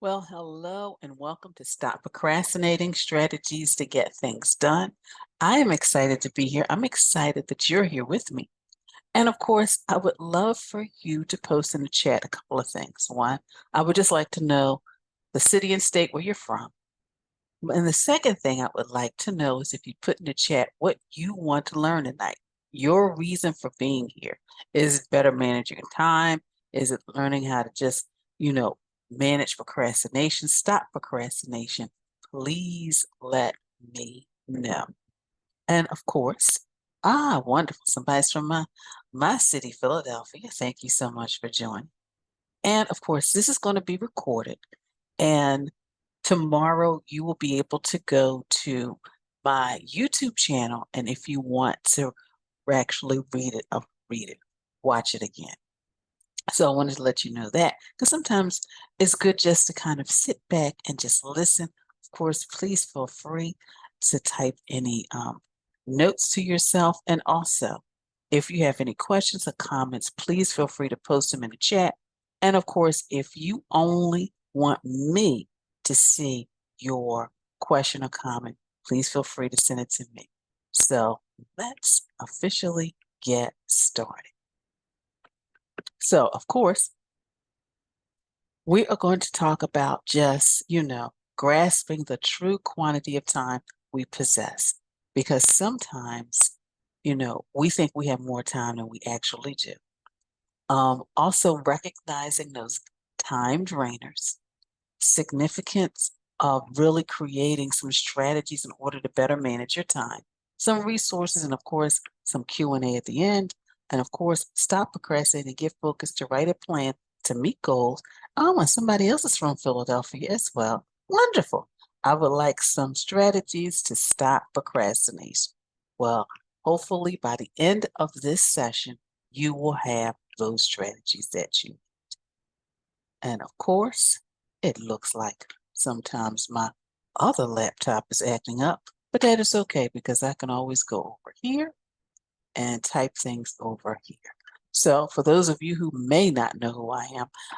Well, hello and welcome to Stop Procrastinating Strategies to Get Things Done. I am excited to be here. I'm excited that you're here with me. And of course, I would love for you to post in the chat a couple of things. One, I would just like to know the city and state where you're from. And the second thing I would like to know is if you put in the chat what you want to learn tonight, your reason for being here. Is it better managing time? Is it learning how to just, you know, manage procrastination, stop procrastination? Please let me know. And of course, wonderful. Somebody's from my city, Philadelphia. Thank you so much for joining. And of course, this is going to be recorded. And tomorrow you will be able to go to my YouTube channel. And if you want to actually read it, watch it again. So I wanted to let you know that because sometimes it's good just to kind of sit back and just listen. Of course, please feel free to type any notes to yourself. And also, if you have any questions or comments, please feel free to post them in the chat. And of course, if you only want me to see your question or comment, please feel free to send it to me. So let's officially get started. So, of course, we are going to talk about just, grasping the true quantity of time we possess. Because sometimes, we think we have more time than we actually do. Also, recognizing those time drainers, significance of really creating some strategies in order to better manage your time, some resources, and of course, some Q&A at the end. And of course, stop procrastinating, get focused to write a plan to meet goals. Oh, and somebody else is from Philadelphia as well. Wonderful. I would like some strategies to stop procrastination. Well, hopefully by the end of this session, you will have those strategies that you need. And of course, it looks like sometimes my other laptop is acting up, but that is okay because I can always go over here and type things over here. So for those of you who may not know who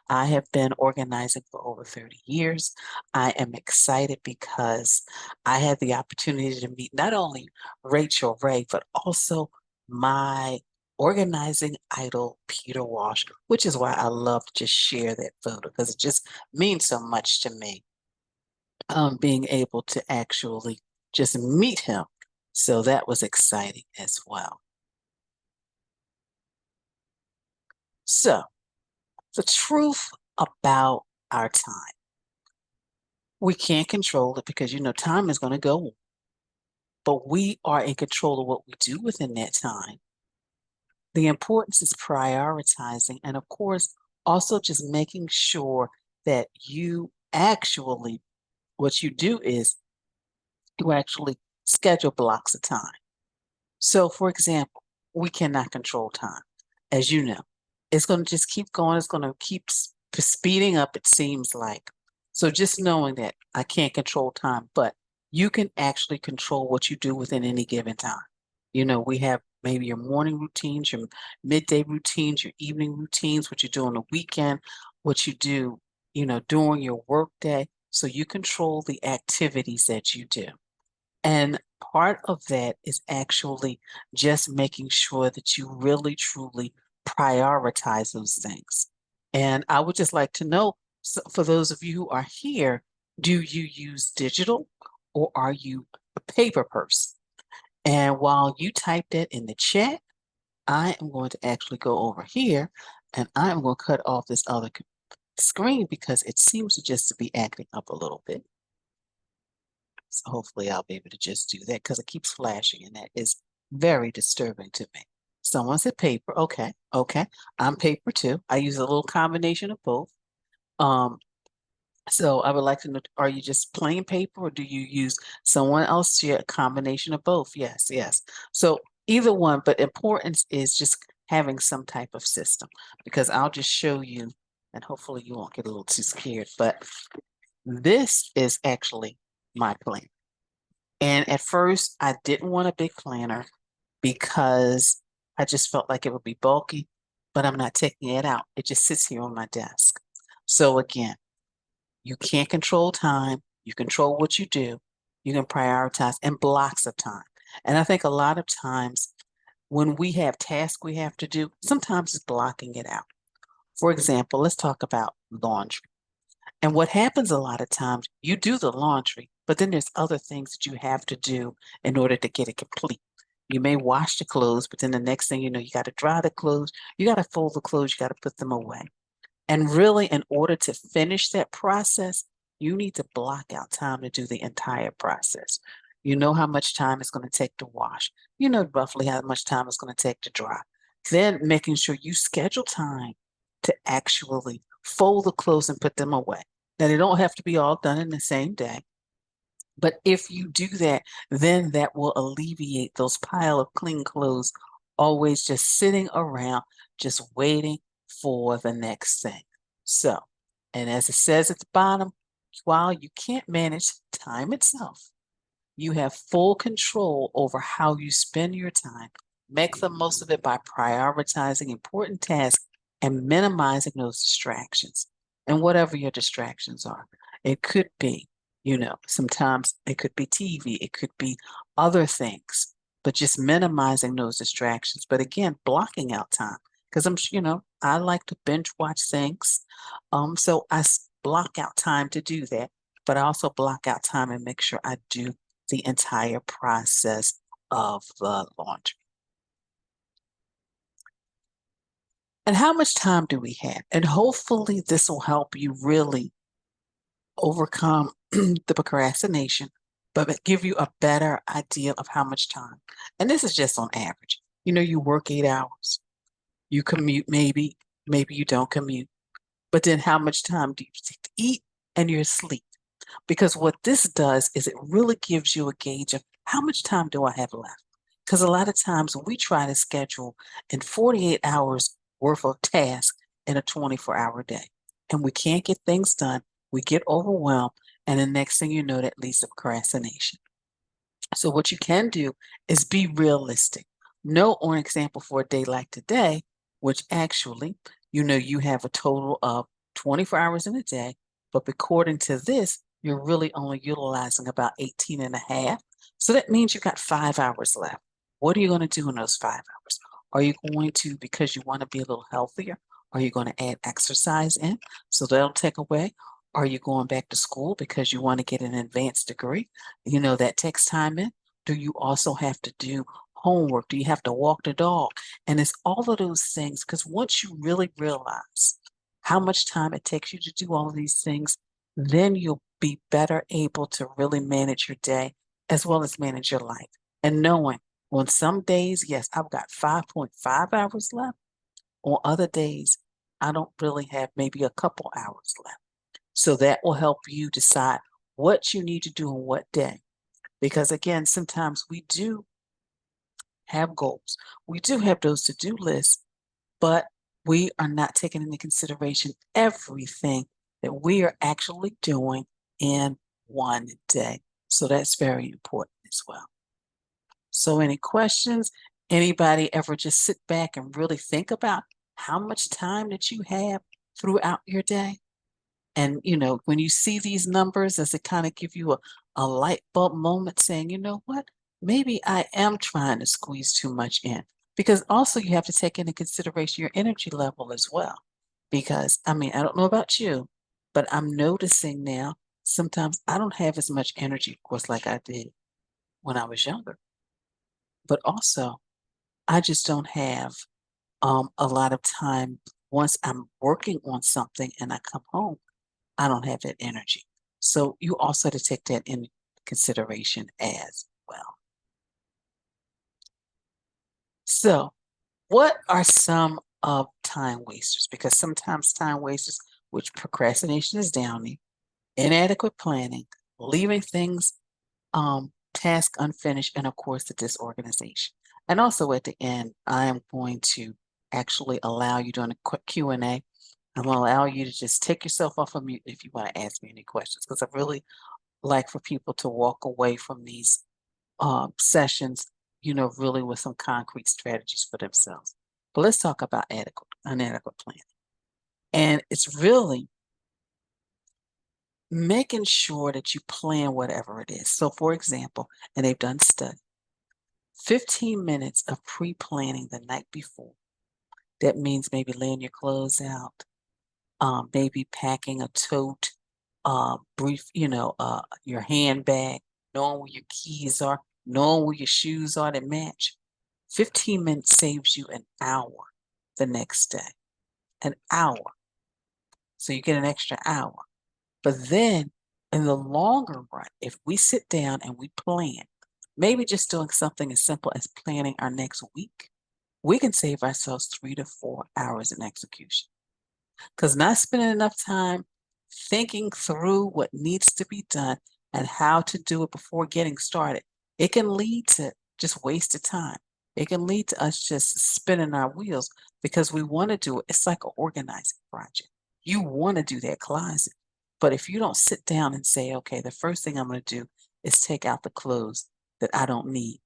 I have been organizing for over 30 years. I am excited because I had the opportunity to meet not only Rachel Ray, but also my organizing idol, Peter Walsh, which is why I love to just share that photo because it just means so much to me, being able to actually just meet him. So that was exciting as well. So the truth about our time. We can't control it because time is going to go on, but we are in control of what we do within that time. The importance is prioritizing and of course also just making sure that you actually what you do is you actually schedule blocks of time. So for example, we cannot control time. As you know, it's going to just keep going. It's going to keep speeding up, it seems like. So just knowing that I can't control time, but you can actually control what you do within any given time. We have maybe your morning routines, your midday routines, your evening routines, what you do on the weekend, what you do, during your work day. So you control the activities that you do. And part of that is actually just making sure that you really truly prioritize those things. And I would just like to know, for those of you who are here, do you use digital or are you a paper person? And while you type that in the chat, I am going to actually go over here and I'm going to cut off this other screen because it seems to just to be acting up a little bit. So hopefully I'll be able to just do that because it keeps flashing and that is very disturbing to me. Someone said paper. Okay. I'm paper too. I use a little combination of both. So I would like to know, are you just plain paper or do you use someone else? Yeah, a combination of both. Yes. So either one, but importance is just having some type of system because I'll just show you and hopefully you won't get a little too scared, but this is actually my plan. And at first, I didn't want a big planner because I just felt like it would be bulky, but I'm not taking it out. It just sits here on my desk. So again, You can't control time. You control what you do. You can prioritize in blocks of time. And I think a lot of times when we have tasks we have to do, sometimes it's blocking it out. For example, let's talk about laundry. And what happens a lot of times, you do the laundry, but then there's other things that you have to do in order to get it complete. You may wash the clothes, but then the next thing you know, you got to dry the clothes, you got to fold the clothes, you got to put them away. And really, in order to finish that process, you need to block out time to do the entire process. You know how much time it's going to take to wash. You know roughly how much time it's going to take to dry. Then making sure you schedule time to actually fold the clothes and put them away. Now, they don't have to be all done in the same day. But if you do that, then that will alleviate those pile of clean clothes always just sitting around, just waiting for the next thing. So, and as it says at the bottom, while you can't manage time itself, you have full control over how you spend your time. Make the most of it by prioritizing important tasks and minimizing those distractions. And whatever your distractions are, it could be, sometimes it could be TV, it could be other things, but just minimizing those distractions. But again, blocking out time because I like to binge watch things. So block out time to do that, but I also block out time and make sure I do the entire process of the laundry. And how much time do we have? And hopefully this will help you really overcome the procrastination, but give you a better idea of how much time. And this is just on average. You work 8 hours, you commute, maybe you don't commute, but then how much time do you take to eat and your sleep? Because what this does is it really gives you a gauge of how much time do I have left? Because a lot of times we try to schedule in 48 hours worth of tasks in a 24-hour day, and we can't get things done. We get overwhelmed, and the next thing you know, that leads to procrastination. So what you can do is be realistic. Know, on example, for a day like today, which actually, you have a total of 24 hours in a day, but according to this, you're really only utilizing about 18 and a half. So that means you've got 5 hours left. What are you going to do in those 5 hours? Are you going to, because you want to be a little healthier, are you going to add exercise in? So that'll take away. Are you going back to school because you want to get an advanced degree? That takes time in. Do you also have to do homework? Do you have to walk the dog? And it's all of those things, because once you really realize how much time it takes you to do all of these things, then you'll be better able to really manage your day as well as manage your life. And knowing on some days, yes, I've got 5.5 hours left. On other days, I don't really have maybe a couple hours left. So that will help you decide what you need to do on what day. Because again, sometimes we do have goals. We do have those to-do lists, but we are not taking into consideration everything that we are actually doing in one day. So that's very important as well. So any questions? Anybody ever just sit back and really think about how much time that you have throughout your day? And, when you see these numbers, does it kind of give you a light bulb moment saying, you know what, maybe I am trying to squeeze too much in? Because also you have to take into consideration your energy level as well. Because, I don't know about you, but I'm noticing now sometimes I don't have as much energy, of course, like I did when I was younger. But also, I just don't have a lot of time once I'm working on something and I come home. I don't have that energy. So you also have to take that in consideration as well. So what are some of time wasters? Because sometimes time wasters, which procrastination is downing, inadequate planning, leaving things, task unfinished, and of course the disorganization. And also at the end, I am going to actually allow you during a quick Q&A. I'm going to allow you to just take yourself off of mute if you want to ask me any questions, because I really like for people to walk away from these sessions, really with some concrete strategies for themselves. But let's talk about inadequate planning. And it's really making sure that you plan whatever it is. So, for example, and they've done study, 15 minutes of pre-planning the night before. That means maybe laying your clothes out, maybe packing a tote, your handbag, knowing where your keys are, knowing where your shoes are that match. 15 minutes saves you an hour the next day. An hour. So you get an extra hour. But then in the longer run, if we sit down and we plan, maybe just doing something as simple as planning our next week, we can save ourselves 3 to 4 hours in execution. Because not spending enough time thinking through what needs to be done and how to do it before getting started, it can lead to just wasted time. It can lead to us just spinning our wheels because we want to do it. It's like an organizing project. You want to do that closet. But if you don't sit down and say, okay, the first thing I'm going to do is take out the clothes that I don't need,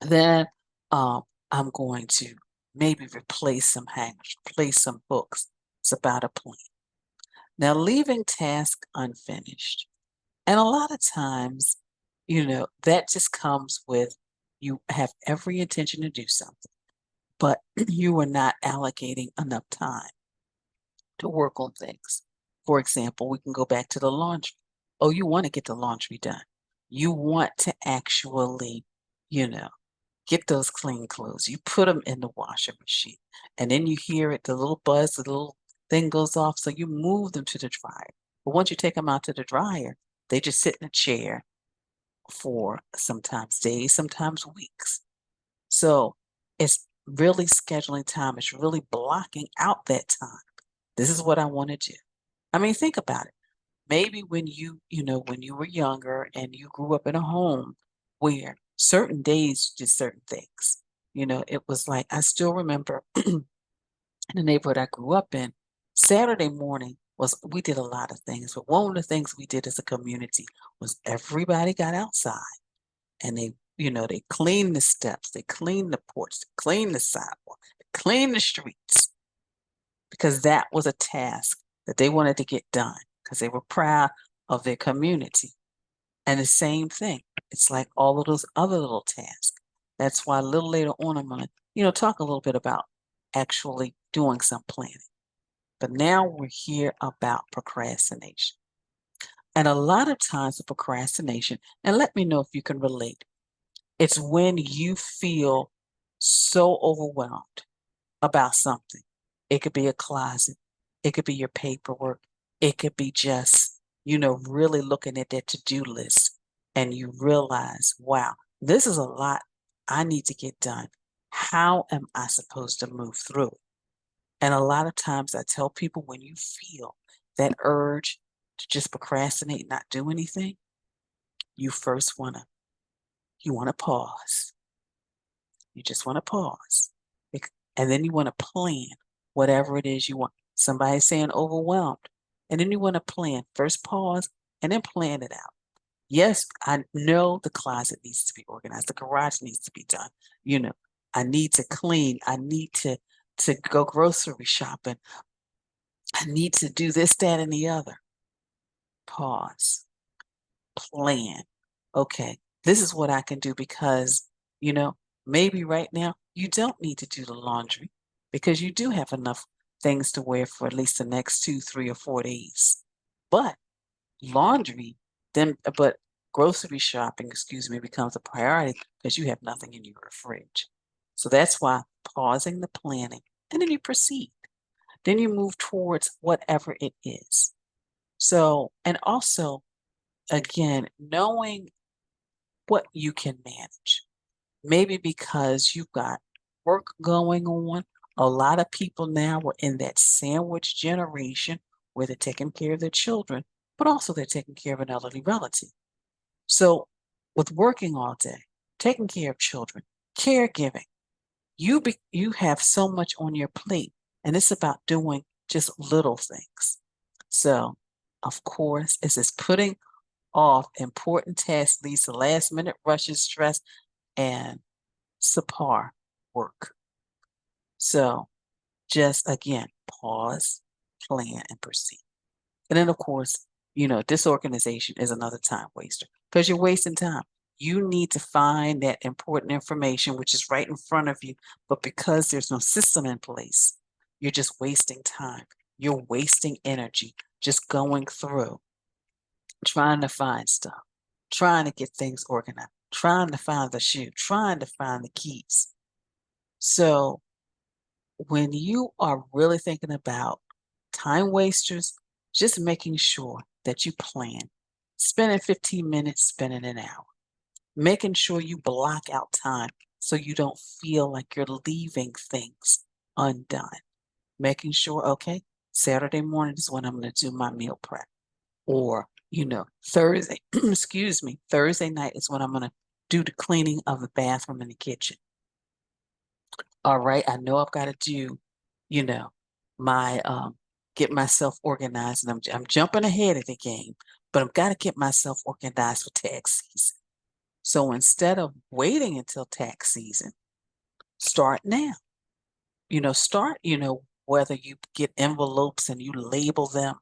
then I'm going to maybe replace some hangers, replace some books. It's about a plan. Now, leaving tasks unfinished. And a lot of times, that just comes with you have every intention to do something, but you are not allocating enough time to work on things. For example, we can go back to the laundry. Oh, you want to get the laundry done. You want to actually, you know, get those clean clothes. You put them in the washing machine, and then you hear it, the little buzz, the little thing goes off. So you move them to the dryer. But once you take them out to the dryer, they just sit in a chair for sometimes days, sometimes weeks. So it's really scheduling time. It's really blocking out that time. This is what I want to do. I mean, think about it. Maybe when when you were younger and you grew up in a home where certain days you did certain things. It was like I still remember in the neighborhood I grew up in, Saturday morning was we did a lot of things, but one of the things we did as a community was everybody got outside and they cleaned the steps, they cleaned the porch, they cleaned the sidewalk, they cleaned the streets because that was a task that they wanted to get done because they were proud of their community. And the same thing, it's like all of those other little tasks. That's why a little later on, I'm going to, talk a little bit about actually doing some planning. But now we're here about procrastination. And a lot of times with procrastination, and let me know if you can relate, it's when you feel so overwhelmed about something. It could be a closet. It could be your paperwork. It could be just, really looking at that to-do list and you realize, wow, this is a lot I need to get done. How am I supposed to move through it? And a lot of times I tell people when you feel that urge to just procrastinate, not do anything, you first you want to pause. You just want to pause. And then you want to plan whatever it is you want. Somebody's saying overwhelmed. And then you want to plan. First pause and then plan it out. Yes, I know the closet needs to be organized. The garage needs to be done. I need to clean. I need to go grocery shopping. I need to do this, that, and the other. Pause. Plan. Okay, this is what I can do because, maybe right now you don't need to do the laundry because you do have enough things to wear for at least the next 2, 3, or 4 days. But laundry, but grocery shopping, excuse me, becomes a priority because you have nothing in your fridge. So that's why pausing the planning and then you proceed. Then you move towards whatever it is. So, and also, again, knowing what you can manage. Maybe because you've got work going on. A lot of people now are in that sandwich generation where they're taking care of their children, but also they're taking care of an elderly relative. So, with working all day, taking care of children, caregiving, you have so much on your plate, and it's about doing just little things. So, of course, it's just putting off important tasks leads to last minute rushes, stress, and subpar work. So just again, pause, plan, and proceed. And then, of course, Disorganization is another time waster because you're wasting time. You need to find that important information, which is right in front of you, but because there's no system in place, you're just wasting time. You're wasting energy just going through, trying to find stuff, trying to get things organized, trying to find the shoe, trying to find the keys. So when you are really thinking about time wasters, just making sure that you plan. Spending 15 minutes, spending an hour. Making sure you block out time so you don't feel like you're leaving things undone. Making sure, okay, Saturday morning is when I'm going to do my meal prep. Or, Thursday, excuse me, Thursday night is when I'm going to do the cleaning of the bathroom and the kitchen. All right, I know I've got to do, my get myself organized, and I'm jumping ahead of the game, but I've got to get myself organized for tax season. So instead of waiting until tax season, start now. Start, whether you get envelopes and you label them,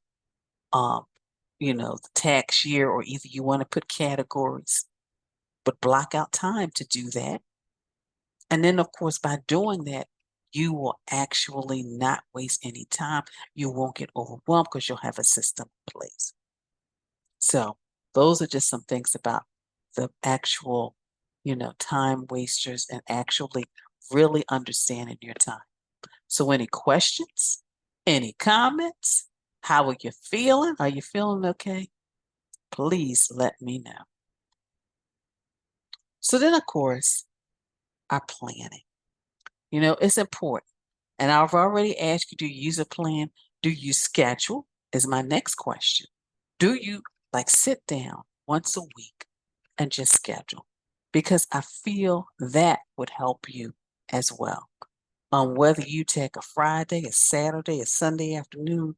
the tax year, or either you want to put categories, but block out time to do that. And then, of course, by doing that, you will actually not waste any time. You won't get overwhelmed because you'll have a system in place. So those are just some things about the actual, time wasters and actually really understanding your time. So any questions? Any comments? How are you feeling? Are you feeling okay? Please let me know. So then, of course, our planning. It's important. And I've already asked you, do you use a plan? Do you schedule? Is my next question. Do you sit down once a week and just schedule? Because I feel that would help you as well. Whether you take a Friday, a Saturday, a Sunday afternoon,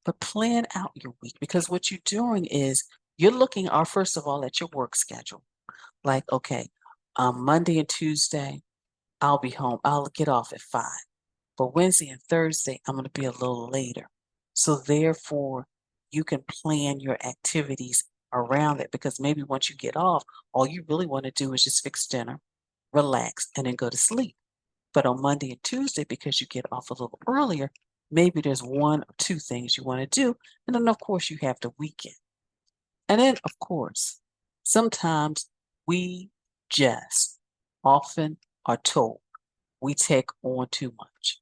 but plan out your week, because what you're doing is you're looking first of all at your work schedule. Like, okay, Monday and Tuesday, I'll be home. I'll get off at 5. But Wednesday and Thursday, I'm going to be a little later. So therefore, you can plan your activities around it, because maybe once you get off, all you really want to do is just fix dinner, relax, and then go to sleep. But on Monday and Tuesday, because you get off a little earlier, maybe there's 1 or 2 things you want to do. And then, of course, you have the weekend. And then, of course, sometimes we just often are told we take on too much.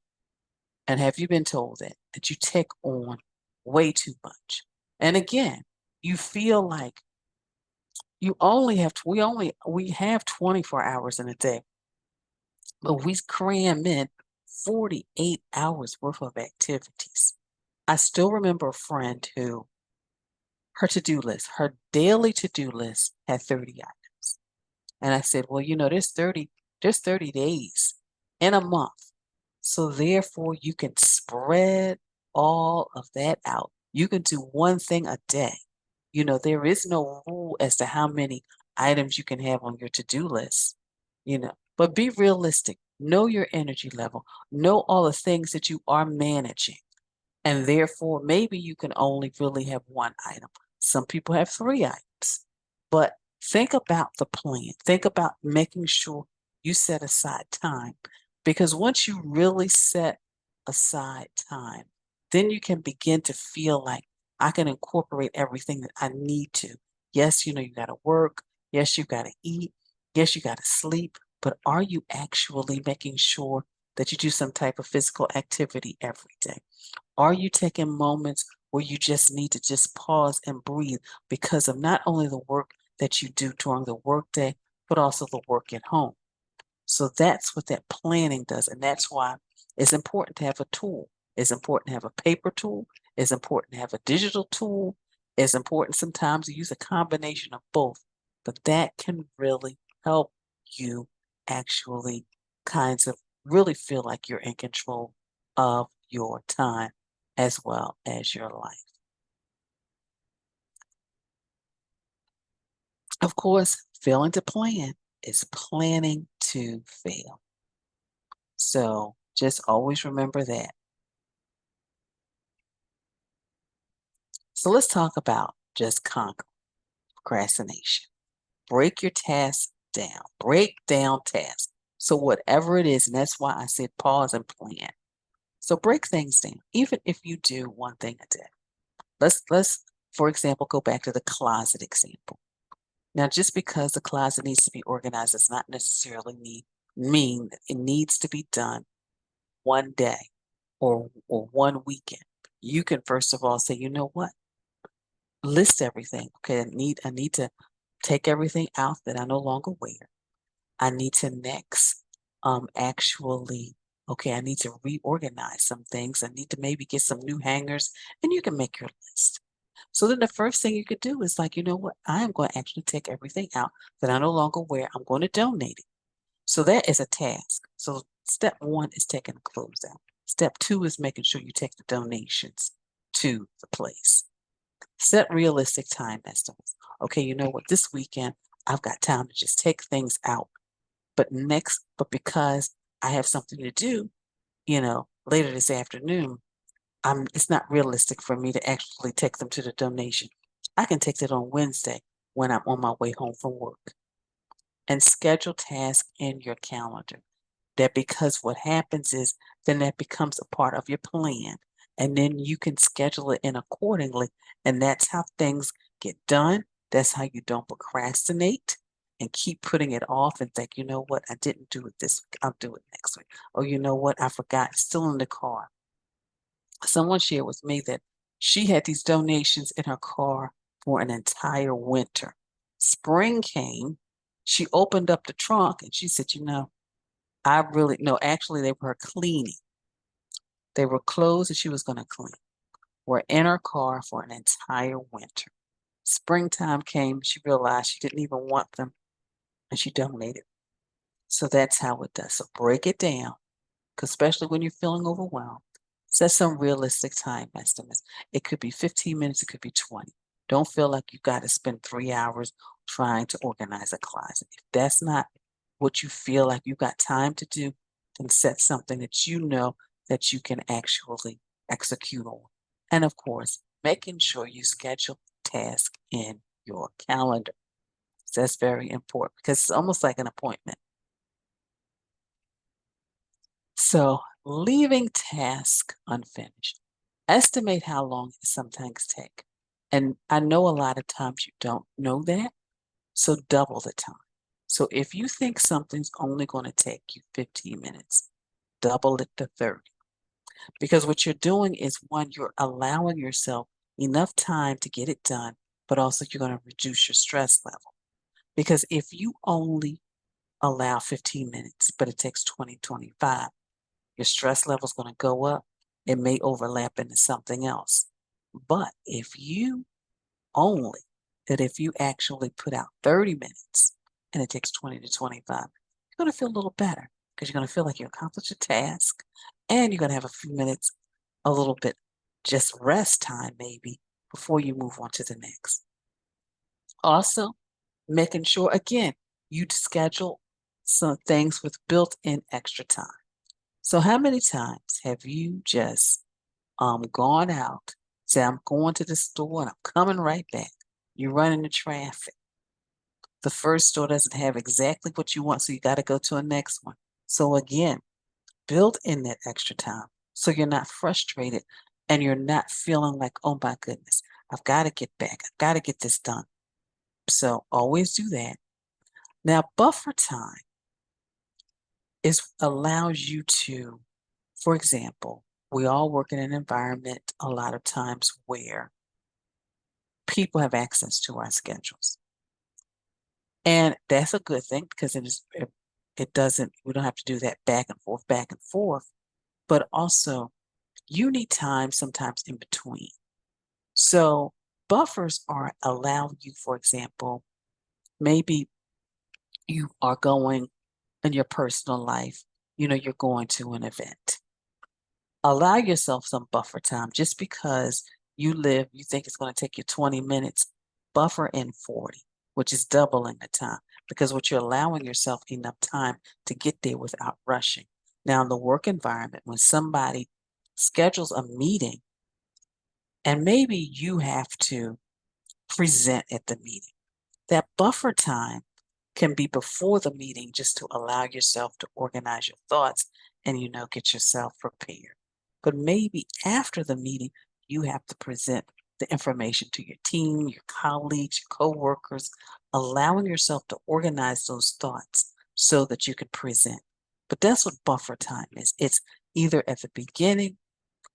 And have you been told that you take on way too much? And again, you feel like we have 24 hours in a day, but we cram in 48 hours worth of activities. I still remember a friend who her daily to-do list had 30 items. And I said, well, there's 30 days in a month. So therefore, you can spread all of that out. You can do one thing a day. There is no rule as to how many items you can have on your to-do list, but be realistic. Know your energy level. Know all the things that you are managing. And therefore, maybe you can only really have 1 item. Some people have 3 items. But think about the plan. Think about making sure you set aside time. Because once you really set aside time, then you can begin to feel like I can incorporate everything that I need to. Yes, you got to work. Yes, you got to eat. Yes, you got to sleep. But are you actually making sure that you do some type of physical activity every day? Are you taking moments where you just need to just pause and breathe because of not only the work that you do during the workday, but also the work at home? So that's what that planning does. And that's why it's important to have a tool. It's important to have a paper tool. It's important to have a digital tool. It's important sometimes to use a combination of both. But that can really help you actually kinds of really feel like you're in control of your time as well as your life. Of course, failing to plan is planning to fail. So just always remember that. So let's talk about just conquer procrastination. Break your tasks down. Break down tasks. So whatever it is, and that's why I said pause and plan. So break things down, even if you do one thing a day. Let's for example go back to the closet example. Now, just because the closet needs to be organized does not necessarily mean that it needs to be done one day or one weekend. You can first of all say, you know what? List everything. Okay, I need to take everything out that I no longer wear. I need to next actually, okay, I need to reorganize some things. I need to maybe get some new hangers, and you can make your list. So then the first thing you could do is like, you know what? I am going to actually take everything out that I no longer wear. I'm going to donate it. So that is a task. So step one is taking the clothes out. Step two is making sure you take the donations to the place. Set realistic time estimates. Okay, you know what? This weekend, I've got time to just take things out. But because I have something to do, later this afternoon, it's not realistic for me to actually take them to the donation. I can take it on Wednesday when I'm on my way home from work. And schedule tasks in your calendar. That because what happens is then that becomes a part of your plan. And then you can schedule it in accordingly. And that's how things get done. That's how you don't procrastinate and keep putting it off and think, you know what, I didn't do it this week. I'll do it next week. Or you know what, I forgot. It's still in the car. Someone shared with me that she had these donations in her car for an entire winter. Spring came, she opened up the trunk and she said, I really, no, actually, they were cleaning. They were clothes that she was going to clean, were in her car for an entire winter. Springtime came, she realized she didn't even want them and she donated. So that's how it does. So break it down, especially when you're feeling overwhelmed. Set some realistic time estimates. It could be 15 minutes, it could be 20. Don't feel like you got to spend 3 hours trying to organize a closet. If that's not what you feel like you got time to do, then set something that you know that you can actually execute on. And of course, making sure you schedule tasks in your calendar. So that's very important because it's almost like an appointment. So leaving tasks unfinished. Estimate how long it sometimes take. And I know a lot of times you don't know that, so double the time. So if you think something's only going to take you 15 minutes, double it to 30. Because what you're doing is one, you're allowing yourself enough time to get it done, but also you're going to reduce your stress level. Because if you only allow 15 minutes, but it takes 20, 25, your stress level is going to go up. It may overlap into something else. But if you actually put out 30 minutes and it takes 20 to 25, you're going to feel a little better because you're going to feel like you accomplished a task and you're going to have a few minutes, a little bit just rest time maybe before you move on to the next. Also, making sure, again, you schedule some things with built-in extra time. So how many times have you just gone out, say, I'm going to the store and I'm coming right back. You run into traffic. The first store doesn't have exactly what you want, so you got to go to a next one. So again, build in that extra time so you're not frustrated and you're not feeling like, oh my goodness, I've got to get back. I've got to get this done. So always do that. Now, buffer time allows you to, for example, we all work in an environment a lot of times where people have access to our schedules. And that's a good thing because we don't have to do that back and forth. But also, you need time sometimes in between. So buffers allow you, for example, maybe you are going in your personal life, you're going to an event. Allow yourself some buffer time just because you think it's going to take you 20 minutes, buffer in 40, which is doubling the time because what you're allowing yourself enough time to get there without rushing. Now, in the work environment, when somebody schedules a meeting, And maybe you have to present at the meeting. That buffer time can be before the meeting just to allow yourself to organize your thoughts and, get yourself prepared. But maybe after the meeting, you have to present the information to your team, your colleagues, your coworkers, allowing yourself to organize those thoughts so that you can present. But that's what buffer time is. It's either at the beginning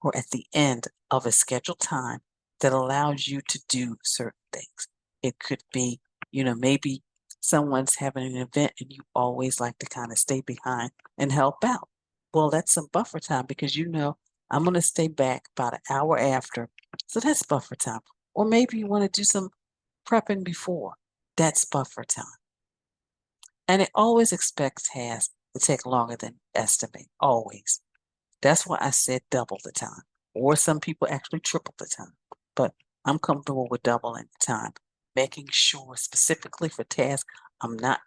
or at the end of a scheduled time that allows you to do certain things. It could be, maybe someone's having an event and you always like to kind of stay behind and help out. Well, that's some buffer time because I'm going to stay back about an hour after. So that's buffer time. Or maybe you want to do some prepping before. That's buffer time. And it always expects tasks to take longer than estimate. Always. That's why I said double the time, or some people actually triple the time. But I'm comfortable with doubling the time, making sure specifically for tasks I'm not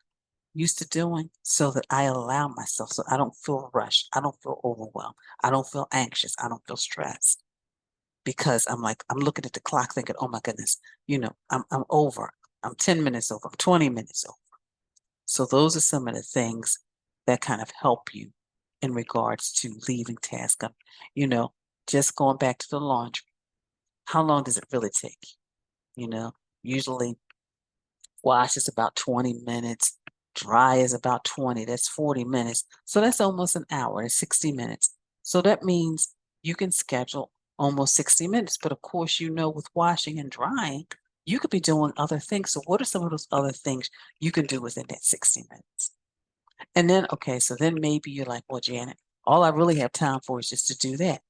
used to doing so that I allow myself, so I don't feel rushed. I don't feel overwhelmed. I don't feel anxious. I don't feel stressed because I'm looking at the clock thinking, oh my goodness, I'm over. I'm 10 minutes over. I'm 20 minutes over. So those are some of the things that kind of help you in regards to leaving tasks up. Just going back to the laundry, how long does it really take? Usually wash is about 20 minutes, dry is about 20, that's 40 minutes. So that's almost an hour, it's 60 minutes. So that means you can schedule almost 60 minutes. But of course, with washing and drying, you could be doing other things. So what are some of those other things you can do within that 60 minutes? And then, okay, so then maybe you're like, well, Janet, all I really have time for is just to do that.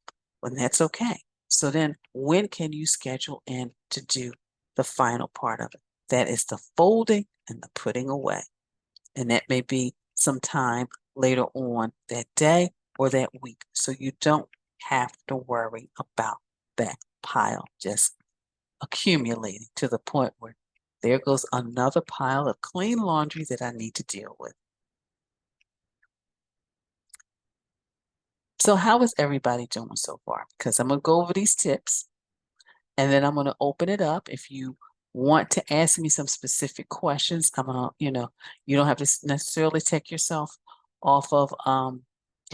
Well, that's okay. So then when can you schedule in to do the final part of it? That is the folding and the putting away. And that may be some time later on that day or that week. So you don't have to worry about that pile just accumulating to the point where there goes another pile of clean laundry that I need to deal with. So how is everybody doing so far? Because I'm going to go over these tips and then I'm going to open it up. If you want to ask me some specific questions, I'm going to, you don't have to necessarily take yourself off of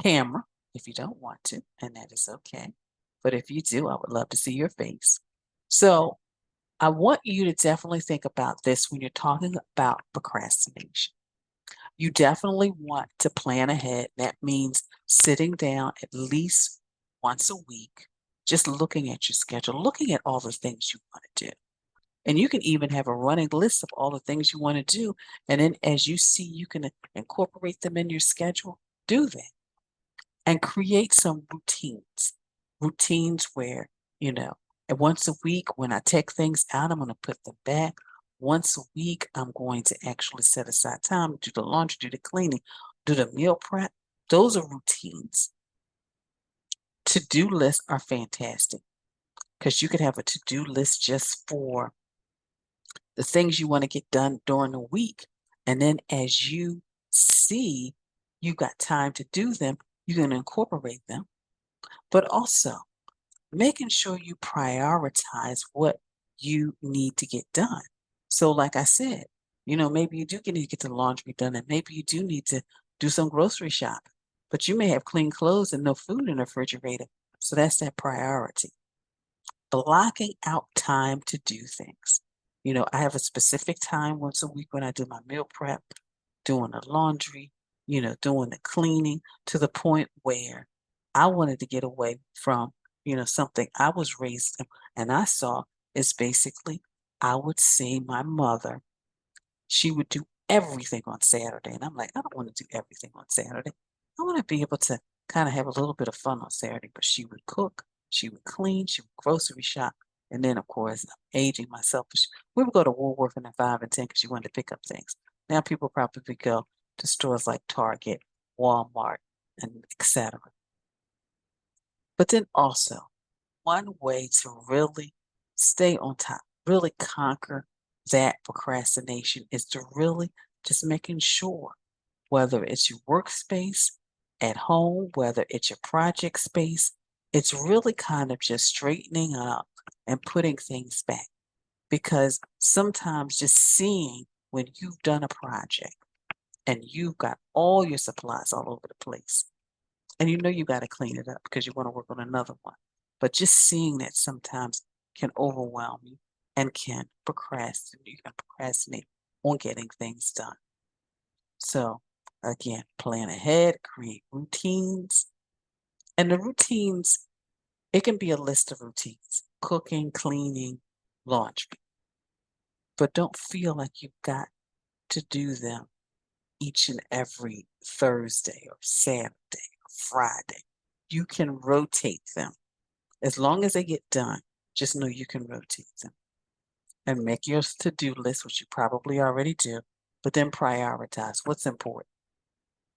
camera if you don't want to, and that is okay. But if you do, I would love to see your face. So I want you to definitely think about this when you're talking about procrastination. You definitely want to plan ahead. That means sitting down at least once a week, just looking at your schedule, looking at all the things you want to do. And you can even have a running list of all the things you want to do. And then as you see, you can incorporate them in your schedule, do that. And create some routines. Routines where, and once a week when I take things out, I'm going to put them back. Once a week, I'm going to actually set aside time to do the laundry, do the cleaning, do the meal prep. Those are routines. To-do lists are fantastic because you could have a to-do list just for the things you want to get done during the week. And then as you see you got time to do them, you can incorporate them. But also making sure you prioritize what you need to get done. So like I said, maybe you do need to get the laundry done and maybe you do need to do some grocery shopping, but you may have clean clothes and no food in the refrigerator. So that's that priority. Blocking out time to do things. I have a specific time once a week when I do my meal prep, doing the laundry, doing the cleaning to the point where I wanted to get away from, something I was raised in, and I saw is basically I would see my mother. She would do everything on Saturday. And I'm like, I don't want to do everything on Saturday. I want to be able to kind of have a little bit of fun on Saturday. But she would cook, she would clean, she would grocery shop. And then, of course, I'm aging myself. We would go to Woolworth in the 5 and 10 because she wanted to pick up things. Now people probably go to stores like Target, Walmart, and etc. But then also, one way to really stay on top, really conquer that procrastination is to really just making sure, whether it's your workspace at home, whether it's your project space, it's really kind of just straightening up and putting things back. Because sometimes just seeing when you've done a project and you've got all your supplies all over the place, and you know you got to clean it up because you want to work on another one. But just seeing that sometimes can overwhelm you and can procrastinate. You can procrastinate on getting things done. So again, plan ahead, create routines. And the routines, it can be a list of routines: cooking, cleaning, laundry. But don't feel like you've got to do them each and every Thursday or Saturday or Friday. You can rotate them. As long as they get done, just know you can rotate them. And make your to-do list, which you probably already do, but then prioritize what's important.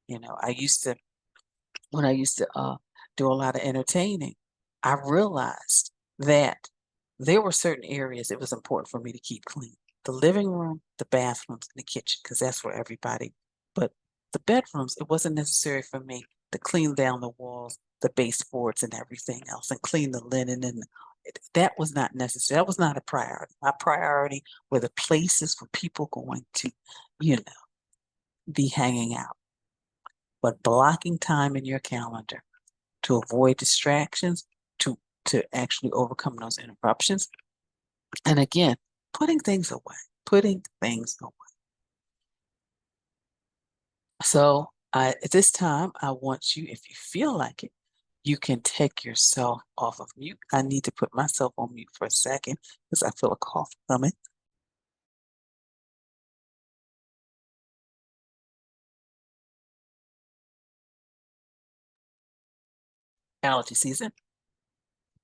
When I used to do a lot of entertaining, I realized that there were certain areas it was important for me to keep clean. The living room, the bathrooms, and the kitchen, because that's where everybody, but the bedrooms, it wasn't necessary for me to clean down the walls, the baseboards and everything else, and clean the linen, and that was not necessary. That was not a priority. My priority were the places for people going to, you know, be hanging out. But blocking time in your calendar to avoid distractions, to actually overcome those interruptions. And again, putting things away, putting things away. So at this time, I want you, if you feel like it, you can take yourself off of mute. I need to put myself on mute for a second because I feel a cough coming. Allergy season.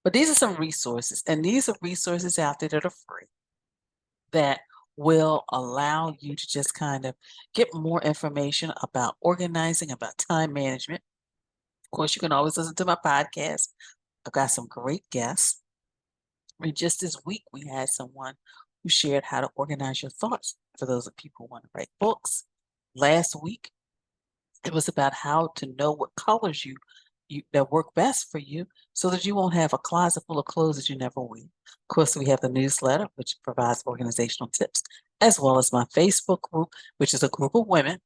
But these are some resources, and these are resources out there that are free that will allow you to just kind of get more information about organizing, about time management. Of course, you can always listen to my podcast. I've got some great guests. I mean, just this week, we had someone who shared how to organize your thoughts for those of people who want to write books. Last week, it was about how to know what colors you that work best for you so that you won't have a closet full of clothes that you never wear. Of course, we have the newsletter, which provides organizational tips, as well as my Facebook group, which is a group of women.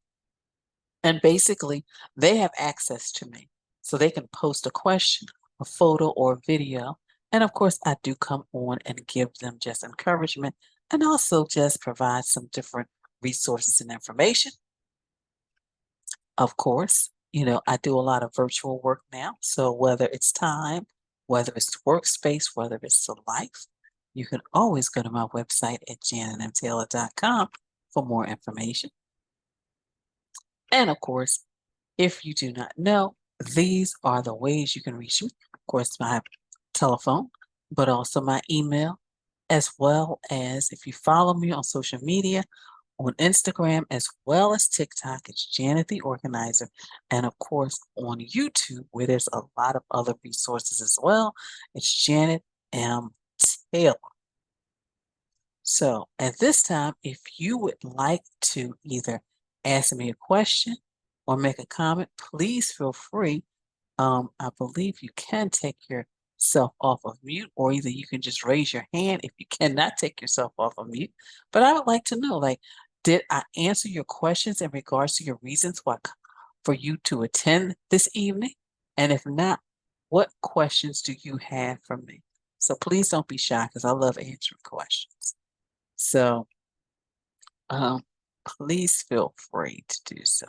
And basically, they have access to me. So they can post a question, a photo, or a video. And of course, I do come on and give them just encouragement and also just provide some different resources and information. Of course, I do a lot of virtual work now. So whether it's time, whether it's workspace, whether it's to life, you can always go to my website at janetmtaylor.com for more information. And of course, if you do not know, these are the ways you can reach me. Of course, my telephone, but also my email, as well as if you follow me on social media, on Instagram as well as TikTok, it's Janet the Organizer. And of course, on YouTube, where there's a lot of other resources as well, it's Janet M. Taylor. So at this time, if you would like to either ask me a question or make a comment, please feel free. I believe you can take yourself off of mute, or either you can just raise your hand if you cannot take yourself off of mute. But I would like to know, did I answer your questions in regards to your reasons for you to attend this evening? And if not, what questions do you have for me? So please don't be shy because I love answering questions. So please feel free to do so.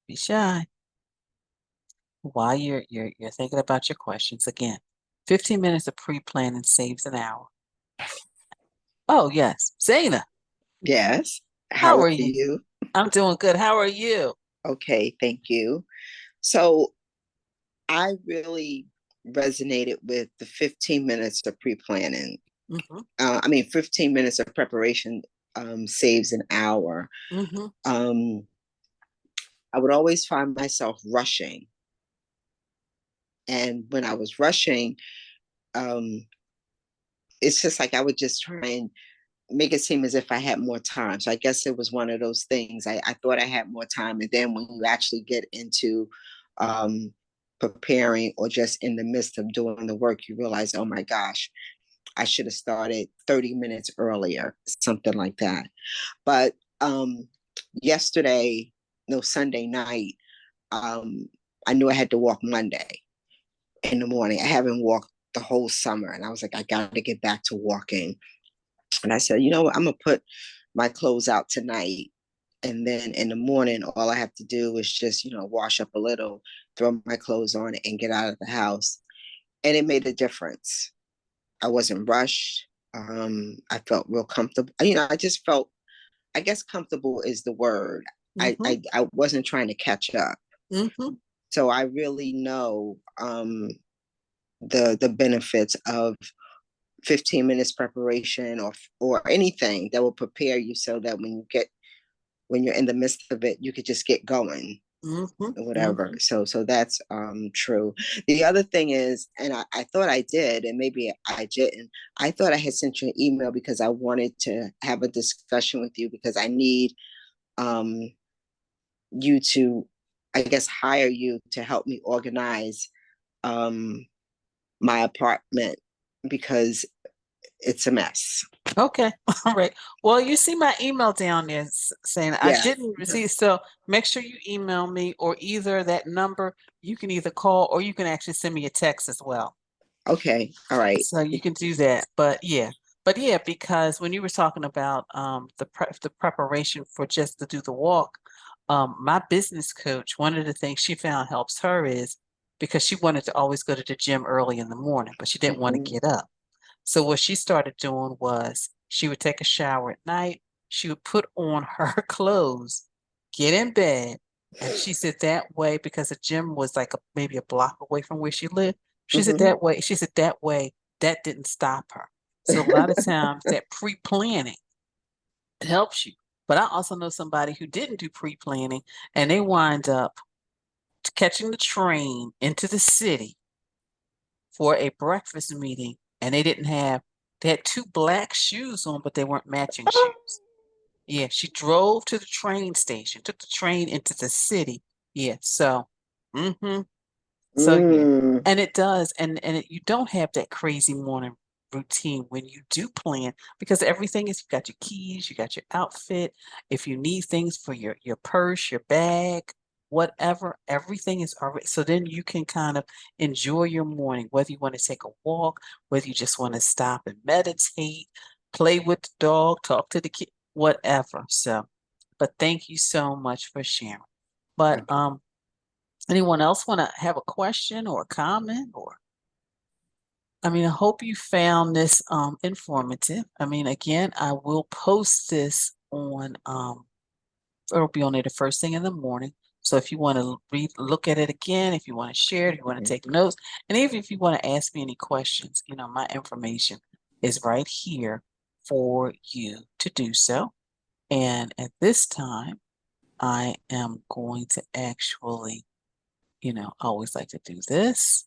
Be shy. While you're thinking about your questions, again, 15 minutes of pre-planning saves an hour. Oh, yes. Zaina, Yes. How how are are you? you? I'm doing good. How are you? Okay, thank you. So I really resonated with the 15 minutes of pre-planning. Mm-hmm. 15 minutes of preparation saves an hour. Mm-hmm. Um, I would always find myself rushing. And when I was rushing, um, it's just like I would just try and make it seem as if I had more time. So I guess it was one of those things. I thought I had more time. And then when you actually get into um, preparing or just in the midst of doing the work, you realize, oh my gosh, I should have started 30 minutes earlier, something like that. But yesterday, no, Sunday night, um, I knew I had to walk Monday in the morning. I haven't walked the whole summer. And I was like, I got to get back to walking. And I said, you know what? I'm going to put my clothes out tonight. And then in the morning, all I have to do is just, wash up a little, throw my clothes on, and get out of the house. And it made a difference. I wasn't rushed. I felt real comfortable. I just felt, I guess comfortable is the word. I, Mm-hmm. I, I wasn't trying to catch up. Mm-hmm. So I really know the benefits of 15 minutes preparation or anything that will prepare you so that when you're in the midst of it, you could just get going Mm-hmm. or whatever. Mm-hmm. So that's true. The other thing is, and I thought I did, and maybe I didn't. I thought I had sent you an email because I wanted to have a discussion with you because I need um you to, I guess, hire you to help me organize um my apartment because it's a mess. Okay. All right. Well, you see my email down there saying I Yeah. didn't receive. So make sure you email me or either that number you can either call or you can actually send me a text as well. Okay. All right. So you can do that. But yeah, because when you were talking about the preparation for just to do the walk, my business coach, one of the things she found helps her is because she wanted to always go to the gym early in the morning, but she didn't want to Mhm. get up. So what she started doing was she would take a shower at night, she would put on her clothes, get in bed, and she said that way because the gym was like maybe a block away from where she lived. Mhm. She said that way that didn't stop her. So a lot of times that pre-planning it helps you. But I also know somebody who didn't do pre-planning and they wind up catching the train into the city for a breakfast meeting and they had two black shoes on, but they weren't matching shoes. Yeah, she drove to the train station, took the train into the city. Yeah, mm-hmm. So yeah. Mm. And it does, you don't have that crazy morning routine when you do plan because everything is you got your keys, you got your outfit. If you need things for your purse, your bag, whatever, everything is already. So then you can kind of enjoy your morning, whether you want to take a walk, whether you just want to stop and meditate, play with the dog, talk to the kid, whatever. So, but thank you so much for sharing. But Okay. anyone else want to have a question or a comment or I mean, I hope you found this informative. I mean, again, I will post this on it'll be on there the first thing in the morning. So if you want to look at it again, if you want to share it, if you want to Okay. take notes, and even if you want to ask me any questions, my information is right here for you to do so. And at this time, I am going to actually, I always like to do this.